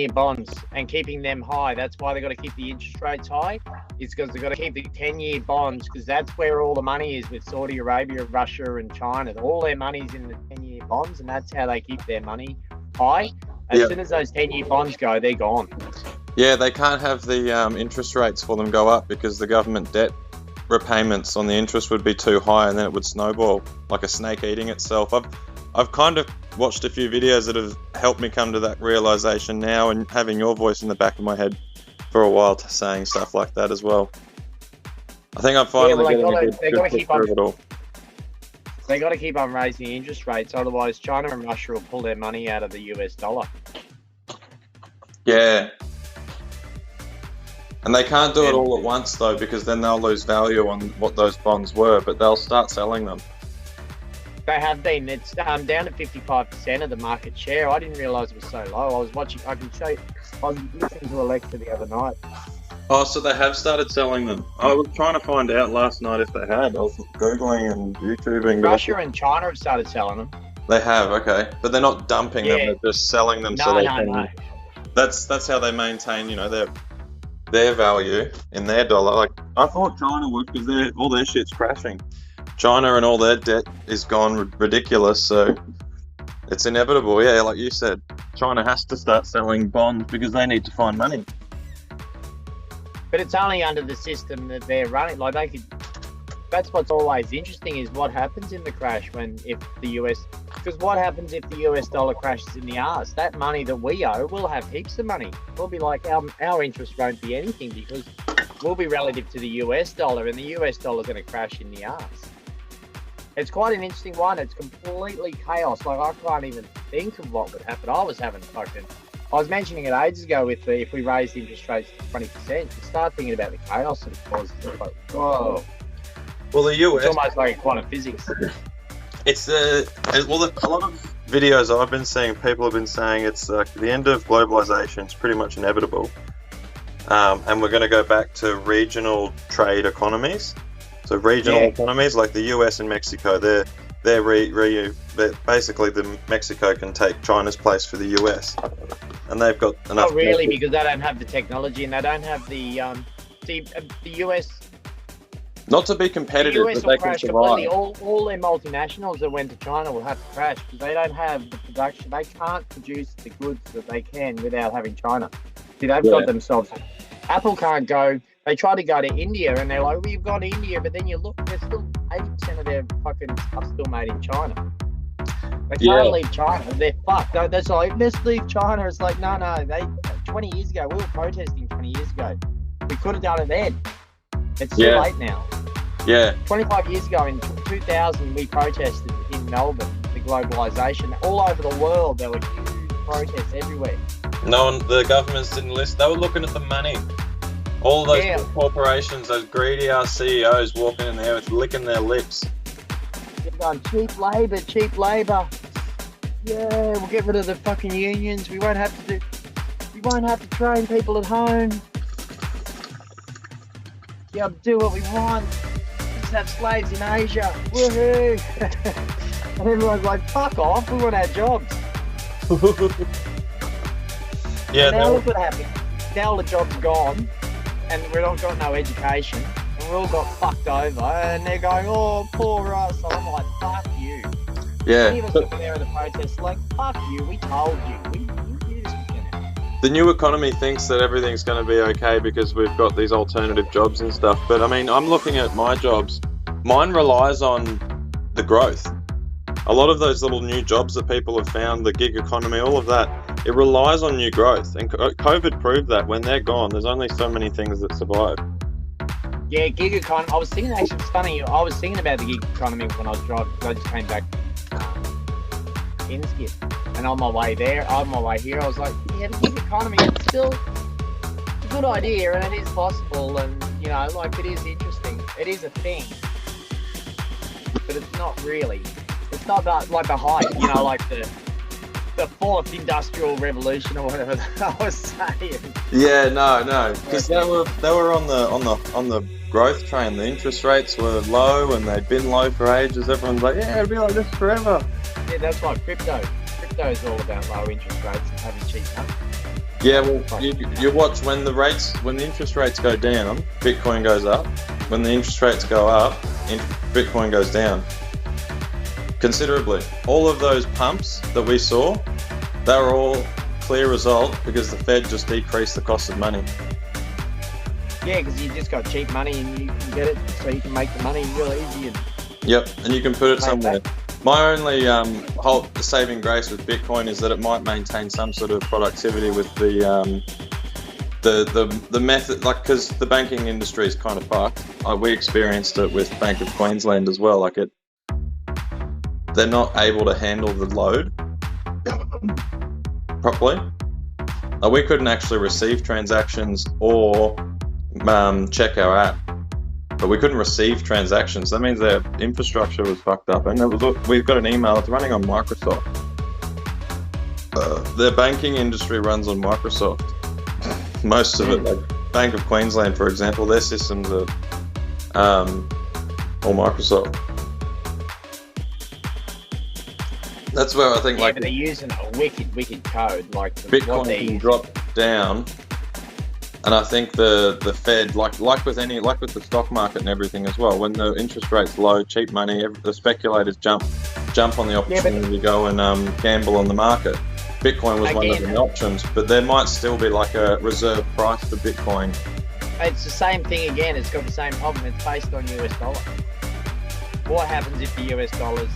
10-year bonds and keeping them high. That's why they've got to keep the interest rates high. It's because they've got to keep the 10-year bonds, because that's where all the money is with Saudi Arabia, Russia, and China. All their money's in the 10-year bonds, and that's how they keep their money high. As soon as those 10-year bonds go, they're gone. Yeah, they can't have the interest rates for them go up because the government debt repayments on the interest would be too high, and then it would snowball like a snake eating itself. I've kind of watched a few videos that have helped me come to that realization now, and having your voice in the back of my head for a while saying stuff like that as well. I think I'm finally getting a good picture of it all. They got to keep on raising interest rates, otherwise China and Russia will pull their money out of the US dollar. Yeah. And they can't do it all at once though, because then they'll lose value on what those bonds were, but they'll start selling them. They have been. It's down to 55% of the market share. I didn't realise it was so low. I can show you. I was listening to a lecture the other night. Oh, so they have started selling them. I was trying to find out last night if they had. I was Googling and YouTubing. Russia and China have started selling them. They have, okay. But they're not dumping them, they're just selling them No. That's how they maintain, their value in their dollar. Like, I thought China would, because all their shit's crashing. China and all their debt is gone ridiculous, so it's inevitable. Yeah, like you said, China has to start selling bonds because they need to find money. But it's only under the system that they're running. Like, they could. That's what's always interesting, is what happens in the crash if the US. Because what happens if the US dollar crashes in the arse? That money that we owe, we'll have heaps of money. We'll be like, our interest won't be anything because we'll be relative to the US dollar, and the US dollar's going to crash in the arse. It's quite an interesting one. It's completely chaos. Like, I can't even think of what would happen. I was mentioning it ages ago with if we raised interest rates to 20%, you start thinking about the chaos that it causes. It's like, whoa. Well, the US... It's almost like quantum physics. It's a lot of videos I've been seeing, people have been saying it's like the end of globalization. It's pretty much inevitable. And we're going to go back to regional trade economies. So regional economies like the US and Mexico, they're basically the Mexico can take China's place for the US, and they've got enough. Not really, because they don't have the technology and they don't have the US. Not to be competitive, the US but they will crash can completely. survive. All their multinationals that went to China will have to crash because they don't have the production. They can't produce the goods that they can without having China. See, they've got themselves. Apple can't go. They try to go to India and they're like, well, you've gone to India, but then you look, there's still 80% of their fucking stuff still made in China. They can't leave China. They're fucked. That's like, let's leave China. It's like, no. 20 years ago, we were protesting 20 years ago. We could have done it then. It's too late now. Yeah. 25 years ago in 2000, we protested in Melbourne, the globalisation. All over the world, there were huge protests everywhere. The governments didn't listen. They were looking at the money. All those big corporations, those greedy ass CEOs walking in there with licking their lips. They're going, cheap labour. Yeah, we'll get rid of the fucking unions. We won't have to train people at home. Yeah, do what we want. Just have slaves in Asia. Woohoo! And everyone's like, fuck off, we want our jobs. Now look what happened. Now all the jobs are gone. And we've not got no education, and we all got fucked over, and they're going, oh, poor us. And I'm like, fuck you. Yeah. Many of us over there at the protest, like, fuck you, we told you. You just get it. The new economy thinks that everything's going to be okay because we've got these alternative jobs and stuff, but I mean, I'm looking at my jobs. Mine relies on the growth. A lot of those little new jobs that people have found, the gig economy, all of that, it relies on new growth. And COVID proved that when they're gone, there's only so many things that survive. Yeah, gig economy. I was thinking, actually, it's funny, I was thinking about the gig economy when I was driving, because I just came back in Skip. And on my way here, I was like, yeah, the gig economy, it's still a good idea, and it is possible, and, it is interesting. It is a thing. But it's not really. It's not like the hype, like the fourth industrial revolution or whatever I was saying. Yeah, no, because they were on the growth train. The interest rates were low, and they'd been low for ages. Everyone's like, yeah, it'll be like this forever. Yeah, that's like crypto. Crypto is all about low interest rates and having cheap money. Yeah, well, you watch when the interest rates go down, Bitcoin goes up. When the interest rates go up, Bitcoin goes down considerably. All of those pumps that we saw, they were all clear result because the Fed just decreased the cost of money. Yeah, because you just got cheap money and you can get it, so you can make the money real easy. Yep, and you can put it somewhere. My only whole saving grace with Bitcoin is that it might maintain some sort of productivity with the method, like, because the banking industry is kind of fucked. We experienced it with Bank of Queensland as well. Like they're not able to handle the load properly. We couldn't actually receive transactions or check our app. But we couldn't receive transactions. That means their infrastructure was fucked up. And we've got an email. It's running on Microsoft. Their banking industry runs on Microsoft. Most of it, like Bank of Queensland, for example, their systems are all Microsoft. That's where I think, but they're using a wicked code. Like Bitcoin can drop down. And I think the Fed, like with the stock market and everything as well, when the interest rate's low, cheap money, the speculators jump on the opportunity to go and gamble on the market. Bitcoin was one of the options, but there might still be like a reserve price for Bitcoin. It's the same thing again. It's got the same problem. It's based on US dollar. What happens if the US dollar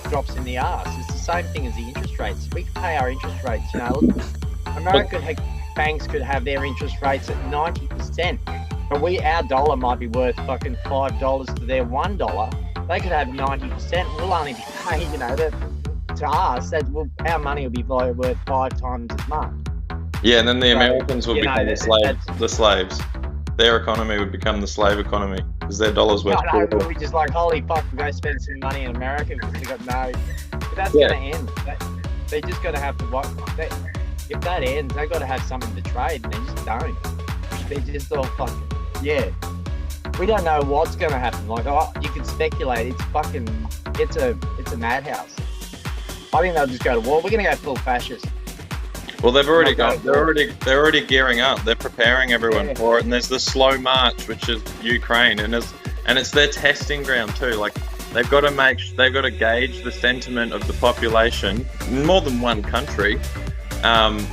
drops in the arse? It's the same thing as the interest rates. We can pay our interest rates. You know, banks could have their interest rates at 90%, but our dollar might be worth fucking $5 to their $1. They could have 90%. We'll only be paying, to us, our money will be worth 5 times as much. Yeah, and then the Americans would become the slaves. Their economy would become the slave economy because their dollar's worth. No, but we just like, holy fuck, we go spend some money in America because they got no. But that's going to end. They're just going to have to watch. If that ends, they've got to have something to trade, and they just don't. They're just all fucking, we don't know what's going to happen. Like, you can speculate. It's a madhouse. I think they'll just go to war. We're going to go full fascist. Well, they've already gone. They're already gearing up. They're preparing everyone for it. And there's the slow march, which is Ukraine, and it's their testing ground too. Like they've got to gauge the sentiment of the population in more than one country.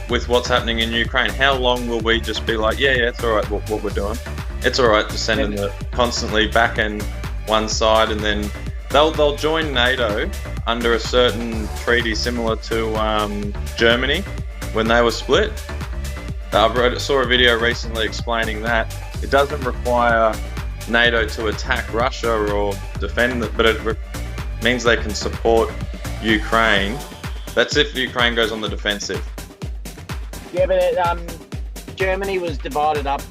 With what's happening in Ukraine, how long will we just be like, it's all right what we're doing? It's all right just sending it constantly back in one side, and then they'll join NATO under a certain treaty similar to Germany when they were split. I saw a video recently explaining that it doesn't require NATO to attack Russia or defend it, but it means they can support Ukraine. That's if Ukraine goes on the defensive. Yeah, but Germany was divided up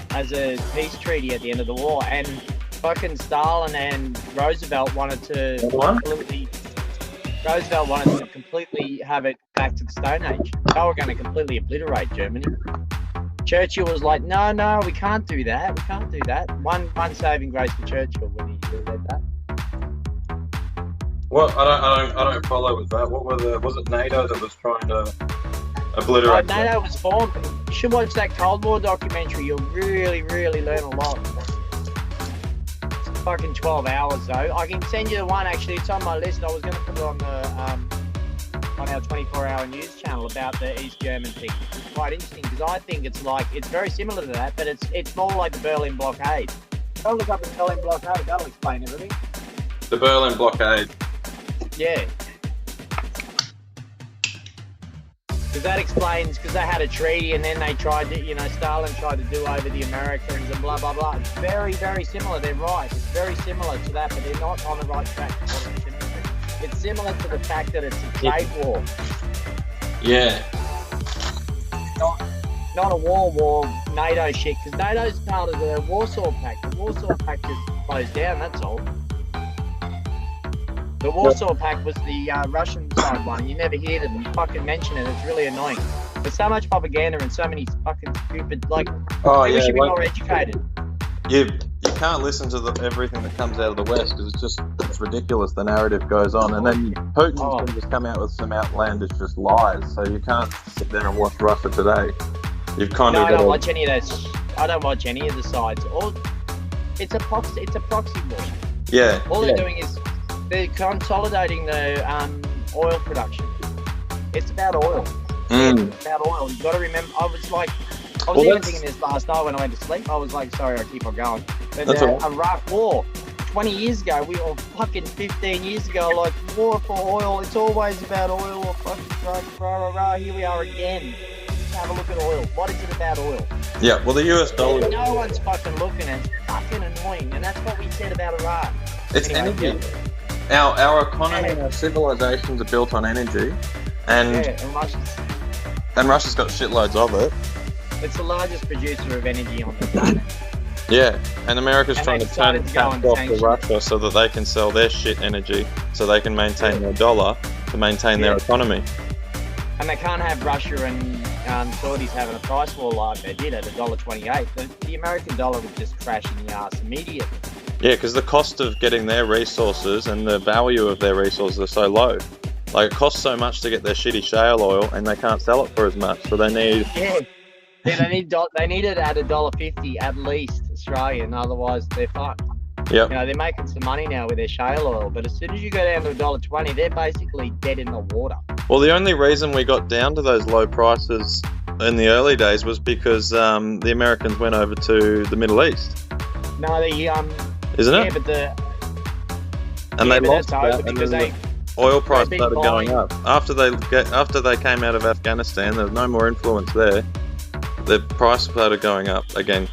as a peace treaty at the end of the war, and fucking Stalin and Roosevelt wanted to completely have it back to the Stone Age. They were going to completely obliterate Germany. Churchill was like, no, we can't do that. We can't do that. One saving grace for Churchill when he said that. Well, I don't follow with that. Was it NATO that was trying to obliterate? NATO was formed. You should watch that Cold War documentary. You'll really, really learn a lot. It's fucking 12 hours though. I can send you the one actually. It's on my list. I was going to put it on our 24-hour news channel about the East German thing. It's quite interesting because I think it's very similar to that, but it's more like the Berlin blockade. Go look up the Berlin blockade. That'll explain everything. The Berlin blockade. Yeah. Because that explains, because they had a treaty and then they tried to, Stalin tried to do over the Americans and blah, blah, blah. It's very, very similar. They're right. It's very similar to that, but they're not on the right track. It's similar to the fact that it's a trade war. Yeah. Not a war, NATO shit, because NATO's part of the Warsaw Pact. The Warsaw Pact just closed down, that's all. The Warsaw Pact was the Russian side one. You never hear them fucking mention it. It's really annoying. There's so much propaganda and so many fucking stupid, we should be more educated. You can't listen to everything that comes out of the West because it's just it's ridiculous. The narrative goes on, and then Putin can just come out with some outlandish just lies. So you can't sit there and watch Russia Today. You've kind of I don't watch any of that. I don't watch any of the sides. It's a proxy war. Yeah. All they're doing is they're consolidating the oil production. It's about oil. It's about oil. You've got to remember. I was even thinking this last night when I went to sleep. I was like, sorry, I keep on going. But the Iraq War, 20 years ago, fucking 15 years ago, like, war for oil. It's always about oil or fucking drugs. Here we are again. Have a look at oil. What is it about oil? Yeah, well, the US dollar. No one's fucking looking, and it's fucking annoying. And that's what we said about Iraq. It's energy. Our economy and our civilizations are built on energy, and Russia's got shitloads of it. It's the largest producer of energy on the planet. Yeah, and America's trying to turn the tap off to Russia so that they can sell their shit energy, so they can maintain their dollar to maintain their economy. And they can't have Russia and Saudis having a price war like they did at $1.28. The American dollar would just crash in the arse immediately. Yeah, because the cost of getting their resources and the value of their resources are so low. Like, it costs so much to get their shitty shale oil, and they can't sell it for as much, so they need... Yeah, they need it at $1.50 at least Australian, otherwise they're fucked. Yep. You know, they're making some money now with their shale oil, but as soon as you go down to $1.20, they're basically dead in the water. Well, the only reason we got down to those low prices in the early days was because the Americans went over to the Middle East. No, isn't it? Yeah, but they lost that, because oil price started going up after they came out of Afghanistan. There was no more influence there. The price started going up again.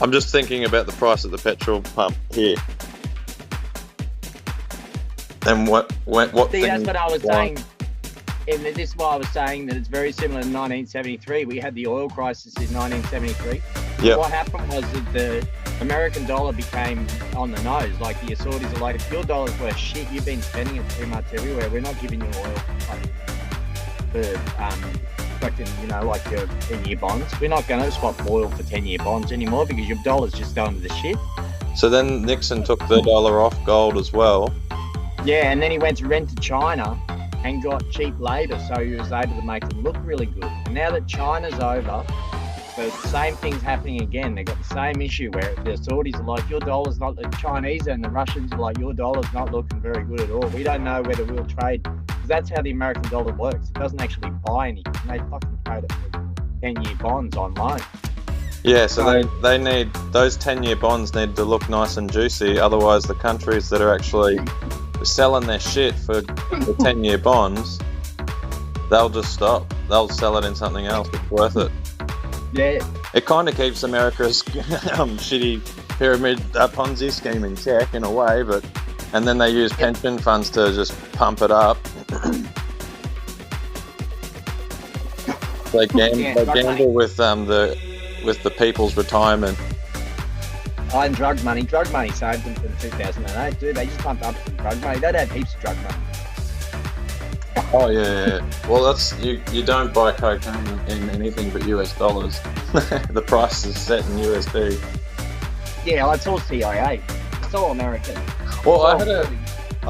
I'm just thinking about the price at the petrol pump here, and what. See, that's what I was saying. And this is why I was saying that it's very similar to 1973. We had the oil crisis in 1973. Yeah. What happened was that the American dollar became on the nose. Like, the Saudis are like, if your dollar's worth shit, you've been spending it too much everywhere. We're not giving you oil for fucking, like your 10-year bonds. We're not going to swap oil for 10-year bonds anymore because your dollar's just going to the shit. So then Nixon took the dollar off gold as well. Yeah, and then he went to rent to China and got cheap labour, so he was able to make them look really good. And now that China's over, the same thing's happening again. They've got the same issue where the Saudis are like, your dollar's not, the Chinese and the Russians are like, your dollar's not looking very good at all. We don't know whether we'll trade. Because that's how the American dollar works. It doesn't actually buy anything. They fucking trade it for 10-year bonds on loan. Yeah, so they need, those 10-year bonds need to look nice and juicy. Otherwise, the countries that are actually selling their shit for the 10-year bonds, they'll just stop. They'll sell it in something else that's worth it. Yeah. It kind of keeps America's shitty pyramid Ponzi scheme in check in a way, and then they use pension funds to just pump it up. They gamble with the people's retirement. And drug money saved them from 2008, dude. They just pumped up some drug money. They'd have heaps of drug money. Oh yeah. Well, that's you don't buy cocaine in anything but US dollars. The price is set in USD. Yeah, well, it's all CIA. It's all American. Well, I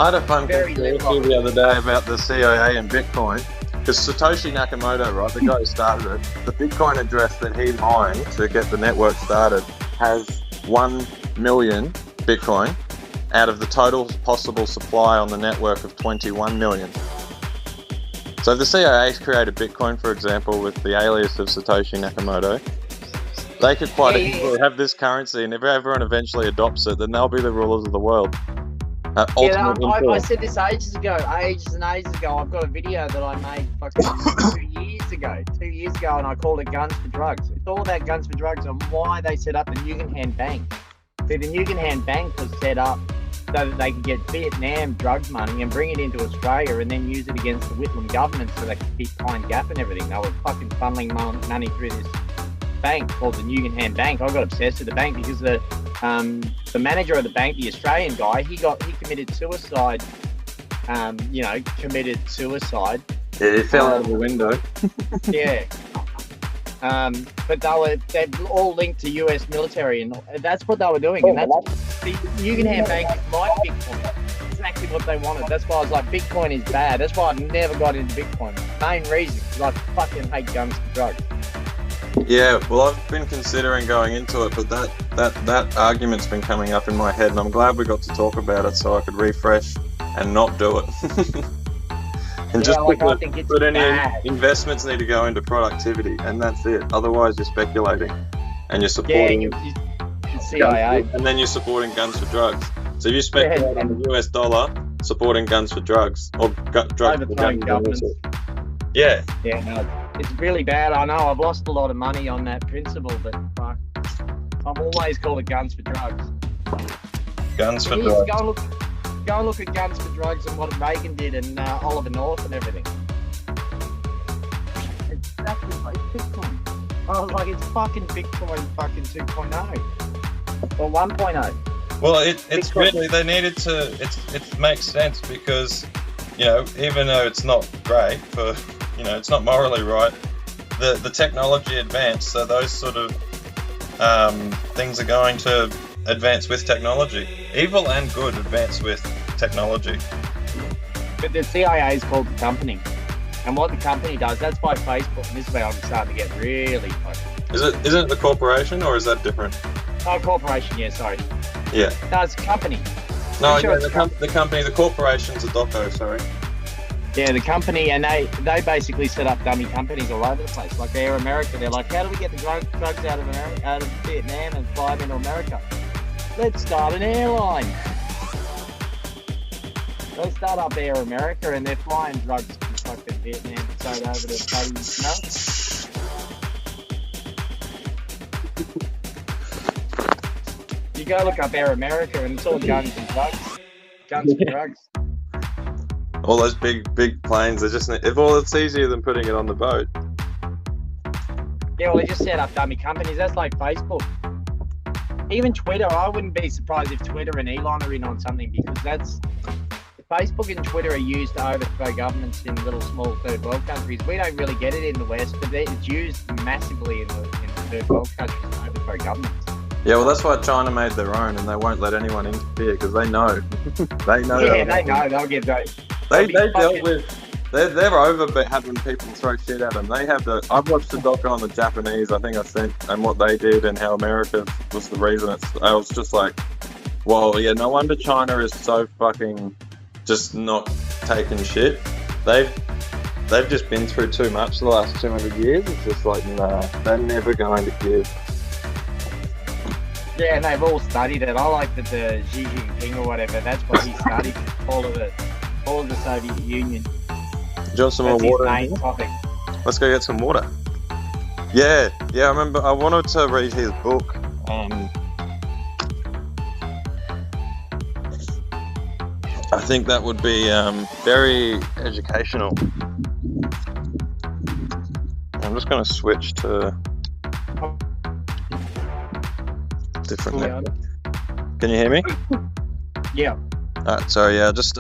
had a fun conspiracy the other day about the CIA and Bitcoin. Because Satoshi Nakamoto, right, the guy who started it, the Bitcoin address that he mined to get the network started has 1 million Bitcoin out of the total possible supply on the network of 21 million. So if the CIA created Bitcoin, for example, with the alias of Satoshi Nakamoto, they could quite easily have this currency, and if everyone eventually adopts it, then they'll be the rulers of the world. I said this ages and ages ago. I've got a video that I made fucking 2 years ago, and I called it Guns for Drugs. It's all about guns for drugs and why they set up the Nugan Bank. See, the Nugan Bank was set up so that they could get Vietnam drug money and bring it into Australia and then use it against the Whitlam government so they could keep Pine Gap and everything. They were fucking funneling money through this bank called the Nugan Bank. I got obsessed with the bank because the manager of the bank, the Australian guy, he committed suicide. Committed suicide. Yeah, he fell out of the window. Yeah. But they're all linked to US military, and that's what they were doing. And You can have bankers like Bitcoin. Exactly what they wanted. That's why I was like, Bitcoin is bad. That's why I never got into Bitcoin. Main reason, because I fucking hate guns and drugs. Yeah, well, I've been considering going into it, but that argument's been coming up in my head, and I'm glad we got to talk about it so I could refresh and not do it. And just I think it's put any bad. investments need to go into productivity, and that's it. Otherwise, you're speculating, and you're supporting you CIA. and then you're supporting guns for drugs. So if you speculate on the US dollar, supporting guns for drugs or drugs Overthrowing for governments. Yeah. Yeah, no, it's really bad. I know I've lost a lot of money on that principle, but fuck, I've always called it guns for drugs. Guns for Please, drugs. Go and look at guns for drugs and what Reagan did and Oliver North and everything. It's exactly like Bitcoin. I was like, it's fucking Bitcoin fucking 2.0 or 1.0. Well, it's Bitcoin. really, they needed to, it makes sense because, you know, even though it's not great for, you know, it's not morally right, the technology advanced, so those sort of things are going to advance with technology. Evil and good advance with technology. But the CIA is called the company. And what the company does, that's why Facebook, and this is where I'm starting to get really fucking... Isn't it the corporation, or is that different? Oh, corporation, yeah, sorry. Yeah. No, it's a company. No, Sure, yeah, it's the company, the corporation's a doco, sorry. Yeah, the company, and they basically set up dummy companies all over the place. Like Air America, they're like, how do we get the drugs out of America, out of Vietnam and fly them into America? Let's start an airline. They start up Air America and they're flying drugs from fucking Vietnam straight over to bloody, You go look up Air America and it's all guns and drugs. Guns and drugs. All those big planes, it's easier than putting it on the boat. Yeah, well, they just set up dummy companies. That's like Facebook. Even Twitter, I wouldn't be surprised if Twitter and Elon are in on something, because Facebook and Twitter are used to overthrow governments in little small third world countries. We don't really get it in the West, but it's used massively in the third world countries to overthrow governments. Yeah, well, that's why China made their own, and they won't let anyone interfere because they know. they know. Yeah, they know. They'll get those. They dealt with. They're over having people throw shit at them. I've watched the doco on the Japanese, I think I sent, and what they did and how America was the reason. I was just like, well, yeah, no wonder China is so fucking just not taking shit. They've just been through too much the last 200 years. It's just like, nah, they're never going to give. Yeah, and they've all studied it. I like that the Xi Jinping or whatever, that's what he studied, all of the Soviet Union. Do you want some more That's his water? main topic. Let's go get some water. Yeah, I remember I wanted to read his book. I think that would be very educational. I'm just going to switch to different network. Can you hear me? Yeah. Alright, sorry, yeah, just